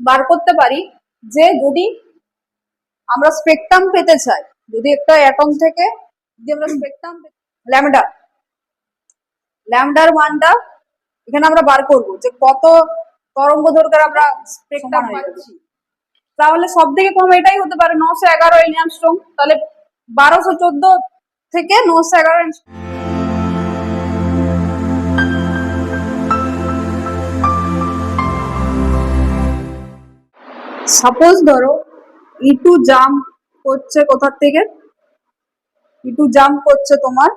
বার করতে পারি যে যদি আমরা স্পেকট্রাম পেতে চাই, যদি একটা অ্যাটম থেকে যদি আমরা স্পেকট্রাম ল্যামডা ল্যামডার মানটা এখানে আমরা বার করব যে কত তরঙ্গ দৈর্ঘ্যের আমরা স্পেকট্রাম পাচ্ছি, তাহলে সব থেকে কম এটাই হতে পারে 911 এনঅ্যাংস্ট্রম। তাহলে 1214 থেকে 911। সাপোজ ধরো ইটু জাম্প করছে কোথার থেকে, ইটু জাম্প করছে তোমার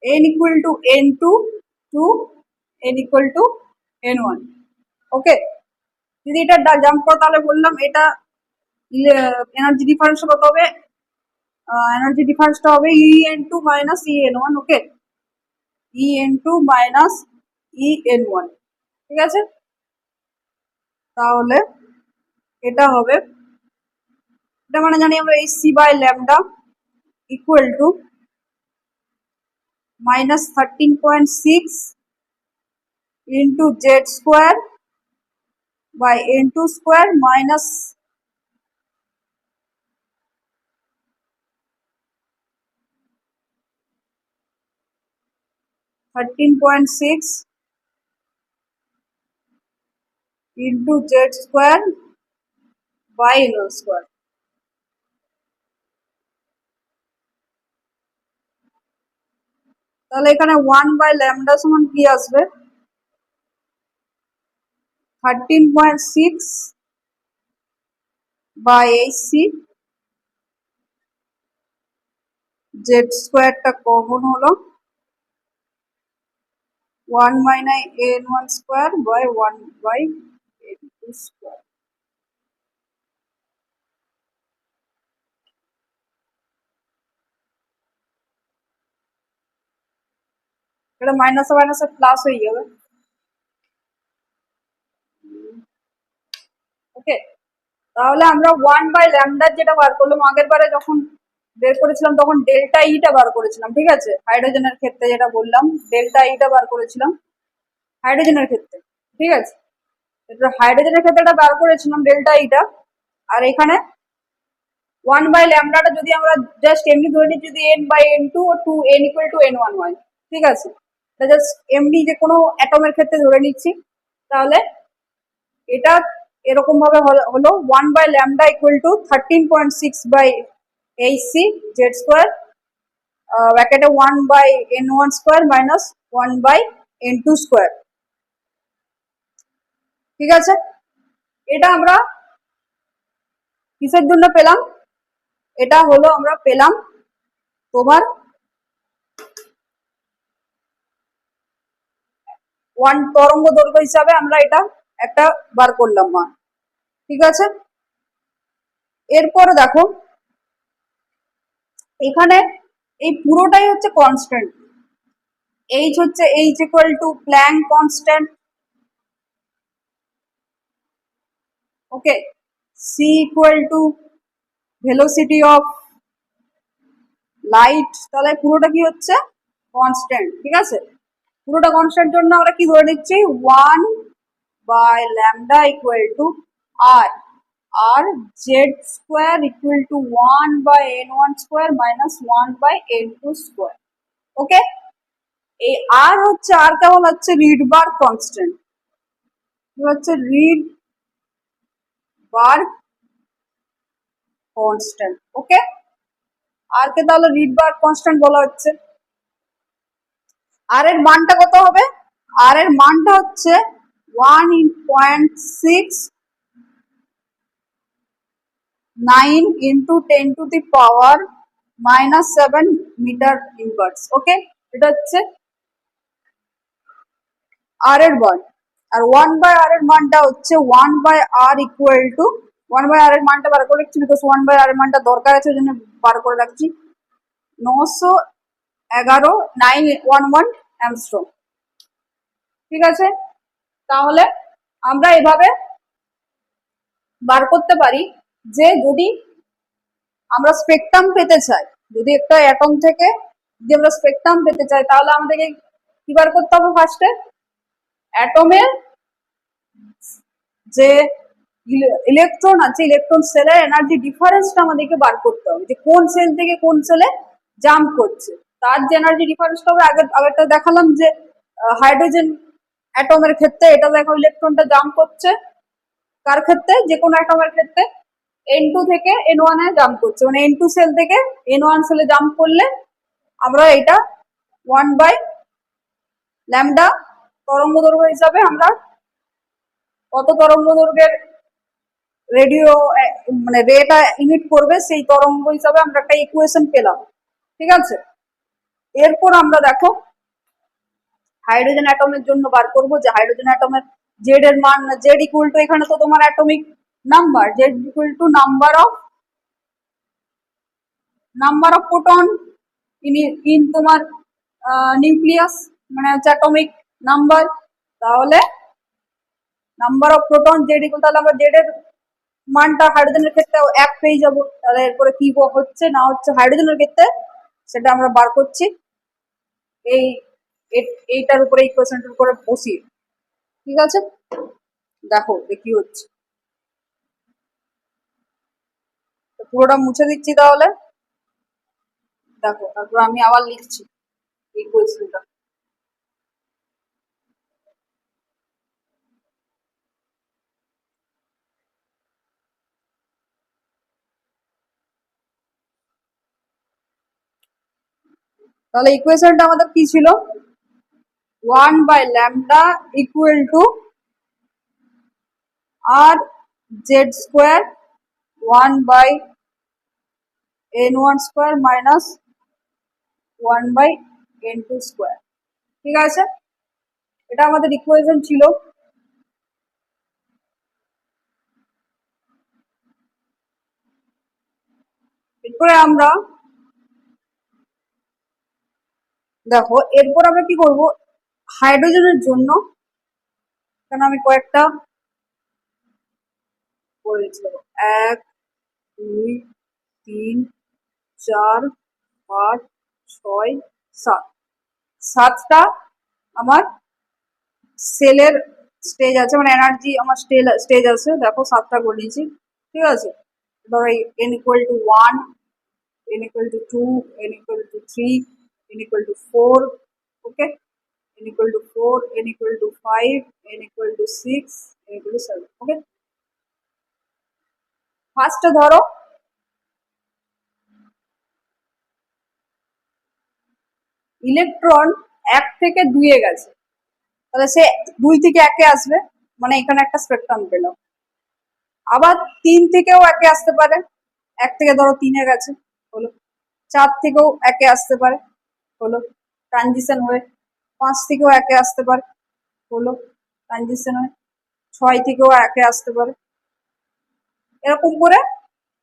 n equal to n2 to n equal to n1। ওকে, যদি এটা জাম্প করো তাহলে বললাম এটা এনার্জি ডিফারেন্স কত হবে, এনার্জি ডিফারেন্সটা হবে en2 মাইনাস en1। ওকে, en2 মাইনাস en1, ঠিক আছে। তাহলে এটা হবে, এটা মানে জানি আমরা এই c by lambda equal to minus 13.6 into Z square by n2 square minus 13.6 into Z square by n1 square. তাহলে এখানে 1 বাই ল্যামডা সমান কি আসবে, 13.6 বাই hc, জেড স্কোয়ারটা কমন হলো 1 minus n1 square by 1 by n2 square. এটা মাইনাসে মাইনাসে প্লাস হয়ে যাবে। ওকে, তাহলে আমরা 1 বাই ল্যামডার যেটা বার করলাম আগের বারে যখন বের করেছিলাম তখন ডেল্টা ইটা বার করেছিলাম, ঠিক আছে। হাইড্রোজেনের ক্ষেত্রে যেটা বললাম ডেল্টা ইটা বার করেছিলাম হাইড্রোজেনের ক্ষেত্রে, ঠিক আছে। হাইড্রোজেনের ক্ষেত্রে এটা বার করেছিলাম ডেল্টা ইটা, আর এখানে 1 বাই ল্যামডাটা যদি আমরা জাস্ট এমনি ধরে নিই, যদি n বাই n2 ও 2 n ইকুয়াল টু n1 হয়, ঠিক আছে। এটা জাস্ট এমনি যে কোনো অ্যাটমের ক্ষেত্রে ধরে নিচ্ছি, তাহলে এটা এরকম ভাবে হলো 1 by lambda equal to 13.6 by hc Z square ব্র্যাকেটে 1 by n1 square minus 1 by n2 square, ঠিক আছে। এটা আমরা কিসের জন্য পেলাম, এটা হলো আমরা পেলাম তোমার 1 তরঙ্গ দৈর্ঘ্য হিসাবে আমরা এটা একটা বার করলাম মান, ঠিক আছে। এরপরে দেখো এখানে এই পুরোটাই হচ্ছে কনস্ট্যান্ট, h হচ্ছে h equal to Planck constant. Okay, c equal to velocity of light, তাহলে পুরোটা কি হচ্ছে কনস্ট্যান্ট, ঠিক আছে। পুরোটা কনস্ট্যান্ট জন্য আমরা কি ধরে নিচ্ছি 1 by lambda equal to R, R Z square equal to 1 by n1 square minus 1 by n2 square. Okay, এই আর হচ্ছে আর কেমন হচ্ছে রিডবার্গ কনস্ট্যান্ট, হচ্ছে রিডবার্গ কনস্ট্যান্ট। ওকে, আর কে তাহলে রিডবার্গ কনস্ট্যান্ট বলা হচ্ছে। আর এর মানটা কত হবে, আর এর মানটা হচ্ছে 1.69 into 10 to the power minus 7 metre inverse. Okay, এটা হচ্ছে আর এর মান, আর 1 বাই আর এর মানটা হচ্ছে 1 by R equal to 1 by R এর মানটা বার করে রাখছি, বিকজ 1 বাই আর এর মানটা দরকার আছে ওই জন্য বার করে রাখছি 911 অ্যাংস্ট্রম, ঠিক আছে। তাহলে আমরা এভাবে বার করতে পারি যে যদি আমরা স্পেকট্রাম পেতে চাই, যদি একটা অ্যাটম থেকে যদি আমরা স্পেকট্রাম পেতে চাই তাহলে আমাদেরকে কি বার করতে হবে, ফার্স্টে অ্যাটমের যে ইলেকট্রন আছে, ইলেকট্রন সেলের এনার্জি ডিফারেন্সটা আমাদেরকে বার করতে হবে, যে কোন সেল থেকে কোন সেলে জাম্প করছে, তার যে এনার্জি ডিফারেন্সটা হবে। আগেরটা দেখালাম যে হাইড্রোজেন অ্যাটমের ক্ষেত্রে এটা দেখো ইলেকট্রনটা জাম্প করছে কার ক্ষেত্রে, যে কোনো অ্যাটমের ক্ষেত্রে N2 থেকে N1 এ জাম্প করছে, মানে N2 সেল থেকে N1 সেলে জাম্প করলে আমরা এটা 1/λ তরঙ্গ দৈর্ঘ্য হিসাবে আমরা কত তরঙ্গ দৈর্ঘ্যের রেডিও মানে রেটা ইমিট করবে সেই তরঙ্গ হিসাবে আমরা একটা ইকুয়েশন পেলাম। ঠিক আছে, এরপর আমরা দেখো হাইড্রোজেন অ্যাটমের জন্য বার করবো যে হাইড্রোজেন অ্যাটমের জেড এর মান, জেড ইকুয়াল টু এখানে তো তোমার atomic number, Z equal to number of proton in তোমার নিউক্লিয়াস, মানে হচ্ছে অ্যাটমিক নাম্বার। তাহলে number of proton Z equal, তাহলে আমরা জেড এর মানটা হাইড্রোজেনের ক্ষেত্রে এক পেয়ে যাবো। তাহলে এরপরে কি হচ্ছে না হচ্ছে হাইড্রোজেনের ক্ষেত্রে সেটা আমরা বার করছি এই এইটার উপরে, ইকুয়েশনটার উপরে বসিয়ে। ঠিক আছে, দেখো কি হচ্ছে, পুরোটা মুছে দিচ্ছি তাহলে দেখো, তারপর আমি আবার লিখছি ইকুয়েশনটা। তাহলে ইকুয়েশনটা আমাদের কি ছিল, 1/λ equal to R Z square 1/n1 square minus 1/n2 square. ঠিক আছে, এটা আমাদের ইকুয়েশন ছিল। এরপরে আমরা দেখো, এরপর আমরা কি করব, হাইড্রোজেনের জন্য এখানে আমি কয়েকটা করেছি, 1 2 3 4 5 6 7, 7টা আমার সেলের স্টেজ আছে, মানে এনার্জি আমার স্টেজ আছে, দেখো 7টা করে নিয়েছি। ঠিক আছে, ধরো n equal to 1, n equal two 2, n equal two 3, n equal two 4, okay, n equal to 4, n equal to 5, n equal to 6, n equal to 7, ওকে। ফার্স্টে ধরো ইলেকট্রন 1 থেকে 2 এ গেছে, তাহলে সে 2 থেকে 1 এ আসবে, মানে এখানে একটা স্পেকট্রাম পেলাম। আবার 3 থেকেও 1 এ আসতে পারে, 1 থেকে ধরো 3 এ গেছে, হলো। 4 থেকেও 1 এ আসতে পারে, হলো ট্রানজিশন হয়ে। 5 থেকেও 1 এ আসতে পারে, হলো ট্রানজিশন হয়ে। 6 থেকেও 1 এ আসতে পারে, এরকম করে।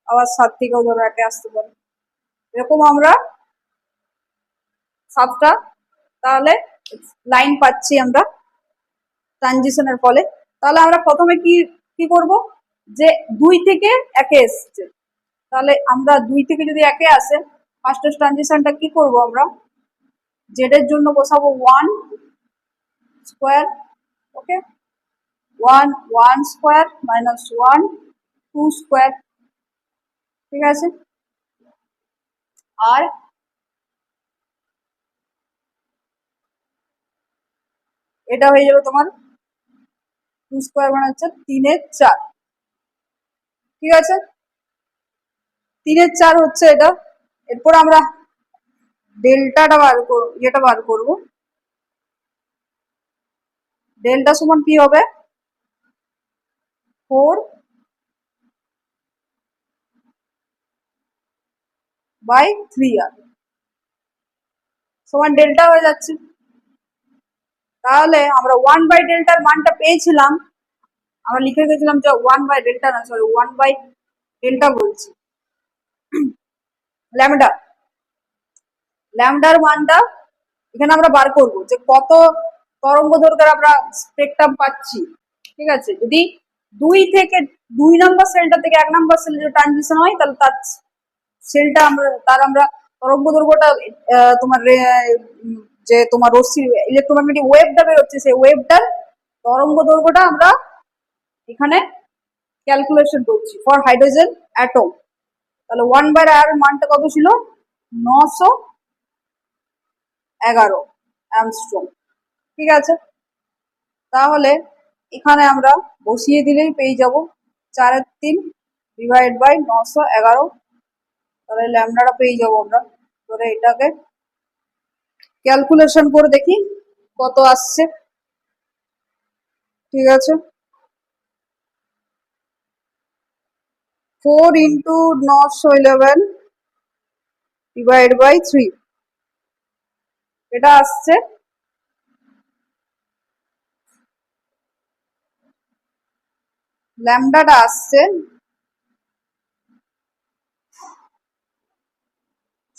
আবার 7 থেকেও ধরো 1 এ আসতে পারে, এরকম আমরা 7টা তাহলে লাইন পাচ্ছি আমরা ট্রানজিশনের ফলে। তাহলে আমরা প্রথমে কি কি করব, যে 2 থেকে 1 এ এসছে, তাহলে আমরা 2 থেকে যদি 1 এ আসে, ফার্স্ট ট্রানজিশনটা কি করব, আমরা জেড এর জন্য বসাবো 1 স্কোয়ার, ওকে, 1 স্কোয়ার মাইনাস 1 2 স্কোয়ার। ঠিক আছে, আর এটা হয়ে যাবে তোমার 2 স্কোয়ার মানে হচ্ছে 3 এর 4। ঠিক আছে, 3 এর 4 হচ্ছে এটা। এরপর আমরা ডেল্টাটা বার করবো। ডেল্টা সমান কি হবে, 4/3r সমান ডেল্টা হয়ে যাচ্ছে। তাহলে আমরা 1/ডেল্টার মানটা পেয়েছিলাম, আমরা লিখে গেছিলাম যে 1/ডেল্টা না, সরি 1/ডেল্টা বলছি, ল্যামডা, ল্যামডার মানটা এখানে আমরা বার করব, যে কত তরঙ্গ দৈর্ঘ্যের আমরা স্পেকট্রাম পাচ্ছি। ঠিক আছে, যদি 2 থেকে 2 নাম্বার সেলটা থেকে 1 নাম্বার সেলে যদি ট্রানজিশন হয়, তাহলে তার সেলটা আমরা তরঙ্গ দৈর্ঘ্যটা তোমার যে তোমার রশ্মি ইলেকট্রোম্যাগনেটিক ওয়েভটা বেরোচ্ছে, সেই ওয়েভটার তরঙ্গ দৈর্ঘ্যটা আমরা এখানে ক্যালকুলেশন করছি ফর হাইড্রোজেন অ্যাটম। তাহলে 1/r এর মানটা কত ছিল? 911 অ্যামস্ট্রং। ঠিক আছে, তাহলে এখানে আমরা বসিয়ে দিলেই পেয়ে যাব 4/3 ডিভাইড বাই 911। তাহলে ল্যামডাটা পেয়ে যাবো আমরা। ধরে এটাকে ক্যালকুলেশন করে দেখি কত আসছে। ঠিক আছে, 4 ইন্টু 911 ডিভাইড বাই 3, এটা আসছে ল্যামডাটা আসছে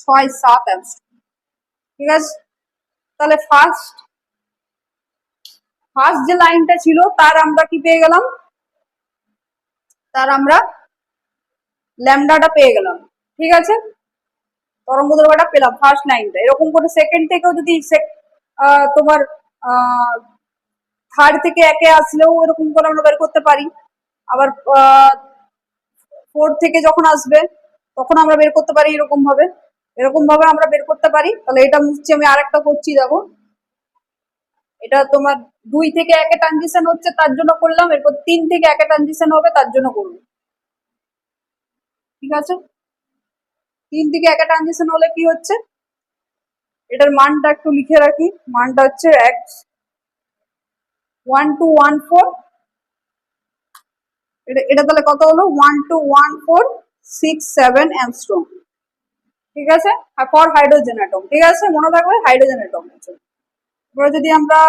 6-7 অ্যামস্ট্রং। ঠিক আছে, তাহলে ফার্স্ট যে লাইনটা ছিল তার আমরা কি পেয়ে গেলাম? তার আমরা ল্যামডাটা পেয়ে গেলাম। ঠিক আছে, তরঙ্গ দৈর্ঘ্যটা পেলাম ফার্স্ট লাইনটা। এরকম করে সেকেন্ড থেকেও যদি তোমার থার্ড থেকে একে আসলেও এরকম করে আমরা বের করতে পারি। আবার ফোর্থ থেকে যখন আসবে তখন আমরা বের করতে পারি এরকম ভাবে আমরা বের করতে পারি। তাহলে এটা মুছছি, আমি আরেকটা করছি, দেখো এটা তোমার 2 থেকে 1-এ ট্রানজিশন হচ্ছে তার জন্য করলাম, এরপর 3 থেকে 1-এ ট্রানজিশন হবে তার জন্য করবো। ঠিক আছে, 3 থেকে 1-এ ট্রানজিশন হলে কি হচ্ছে, এটার মানটা একটু লিখে রাখি। মানটা হচ্ছে x 1214, এটা তাহলে কত হলো? 121467 অ্যামস্ট্রং। ঠিক আছে, ফর হাইড্রোজেন অ্যাটম। ঠিক আছে, মনে থাকবে হাইড্রোজেন অ্যাটম। এবারে যদি আমরা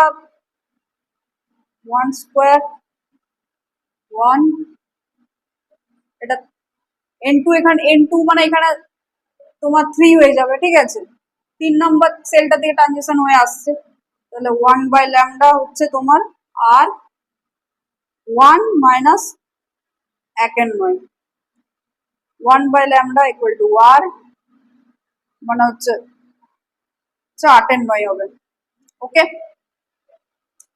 1 স্কোয়ার 1, এটা n2, এখানে n2 মানে এখানে তোমার 3 হয়ে যাবে। ঠিক আছে, 3 নম্বর সেলটা থেকে ট্রানজিশন হয়ে আসছে। তাহলে 1/λ হচ্ছে তোমার আর 1 মাইনাস 1/9, 1/λ ইকুয়াল টু আর মানে হচ্ছে 8/9 হবে। ওকে,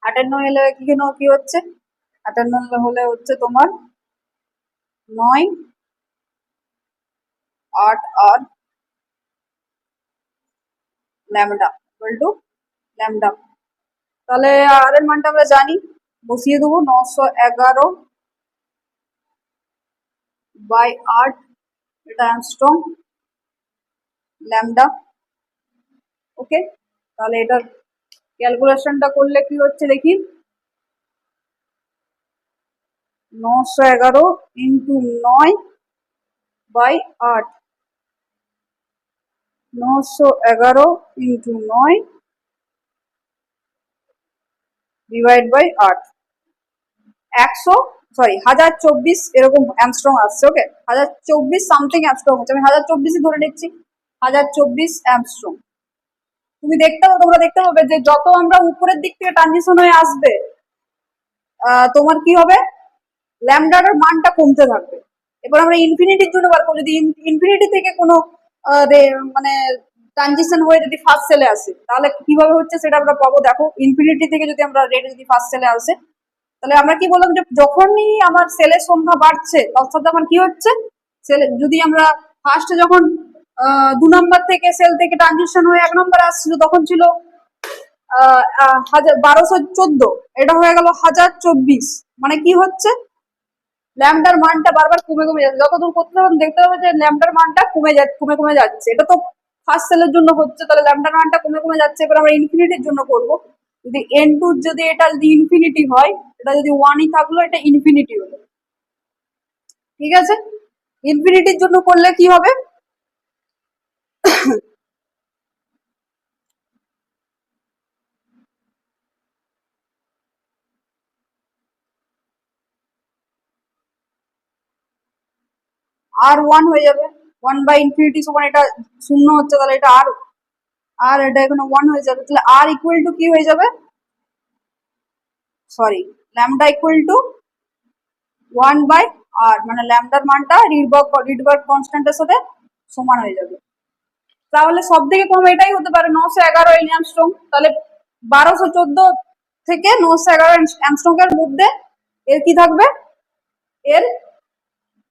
8/9 হলে কি হচ্ছে? 8/9 হলে হচ্ছে তোমার 9 8 আর ল্যামডা ইকুয়াল টু ল্যামডা। তাহলে আর এর মানটা আমরা জানি, বসিয়ে দেবো 911/8, এটা অ্যামস্ট্রং ল্যামডা। ওকে, তাহলে এটার ক্যালকুলেশনটা করলে কি হচ্ছে দেখি, 911 ইন্টু 9/8, 911 ইন্টু 9 ডিভাইড বাই 8, 1024 এরকম অ্যামস্ট্রং আসছে। ওকে, 1024 সামথিং অ্যামস্ট্রং হচ্ছে, আমি 1024 ধরে নিচ্ছি, 1024 অ্যামস্ট্রং। তোমরা দেখতে পাবে যে যত আমরা উপরের দিক থেকে ট্রানজিশন হয়ে আসবে তোমার কি হবে, ল্যামডার মানটা কমতে থাকবে। এবার আমরা ইনফিনিটির জন্য বার করবো, যদি ইনফিনিটি থেকে কোনো মানে ট্রানজিশন হয়ে যদি ফার্স্ট সেলে আসে তাহলে কিভাবে হচ্ছে সেটা আমরা পাবো। দেখো, ইনফিনিটি থেকে যদি আমরা রেট যদি ফার্স্ট সেলে আসে, তাহলে আমরা কি বললাম যে যখনই আমার সেলের সংখ্যা বাড়ছে তার সাথে আমার কি হচ্ছে, যদি আমরা ফার্স্টে যখন 2 নম্বর থেকে সেল থেকে ট্রানজিশন হয়ে 1 নম্বরে আসছিল তখন ছিল 1214, এটা হয়ে গেল 1024। মানে কি হচ্ছে, ল্যামডার মানটা বারবার কমে কমে যাচ্ছে। যতদূর করতে হবে দেখতে হবে যে ল্যামডার মানটা কমে যাচ্ছে। এটা তো ফার্স্ট সেলের জন্য হচ্ছে, তাহলে ল্যামডার মানটা কমে কমে যাচ্ছে। এবার আমরা ইনফিনিটির জন্য করব, যদি n2 যদি এটা যদি ইনফিনিটি হয়, এটা যদি 1ই থাকলো, এটা ইনফিনিটি হলো। ঠিক আছে, ইনফিনিটির জন্য করলে কি হবে, r1 হয়ে যাবে। 1/ইনফিনিটি সমান এটা 0 হচ্ছে, তাহলে এটা আর এটা এখানে 1 হয়ে যাবে। তাহলে আর ইকুয়াল টু কি হয়ে যাবে, sorry, lambda equal two 1/r, মানে ল্যামডার মানটা রিডবার্গ কনস্ট্যান্টের সাথে সমান হয়ে যাবে। তাহলে সব থেকে কম এটাই হতে পারে, 911 অ্যামস্ট্রং। তাহলে 1214 থেকে 911 অ্যামস্ট্রং এর মধ্যে এর কি থাকবে, এর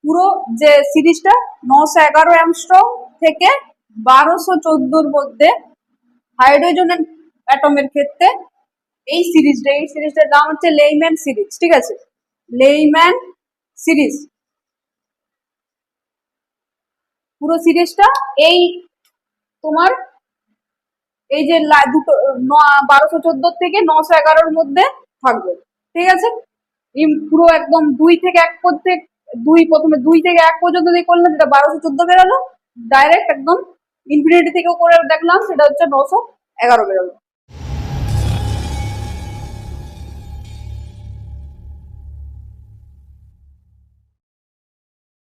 পুরো যে সিরিজটা 911 অ্যামস্ট্রং থেকে 1214 মধ্যে হাইড্রোজেন অ্যাটমের ক্ষেত্রে এই সিরিজটার নাম হচ্ছে লেইম্যান সিরিজ, ঠিক আছে? লেইম্যান সিরিজ, পুরো সিরিজটা এই তোমার এই যে দুটো 1214 থেকে 911 মধ্যে থাকবে, ঠিক আছে? পুরো একদম 2 থেকে 1 পর্যন্ত দিয়ে করলে যেটা 1214 বেরোলো, ডাইরেক্ট একদম ইনফিনিটি থেকেও করে দেখলাম সেটা হচ্ছে 911 বেরোলো।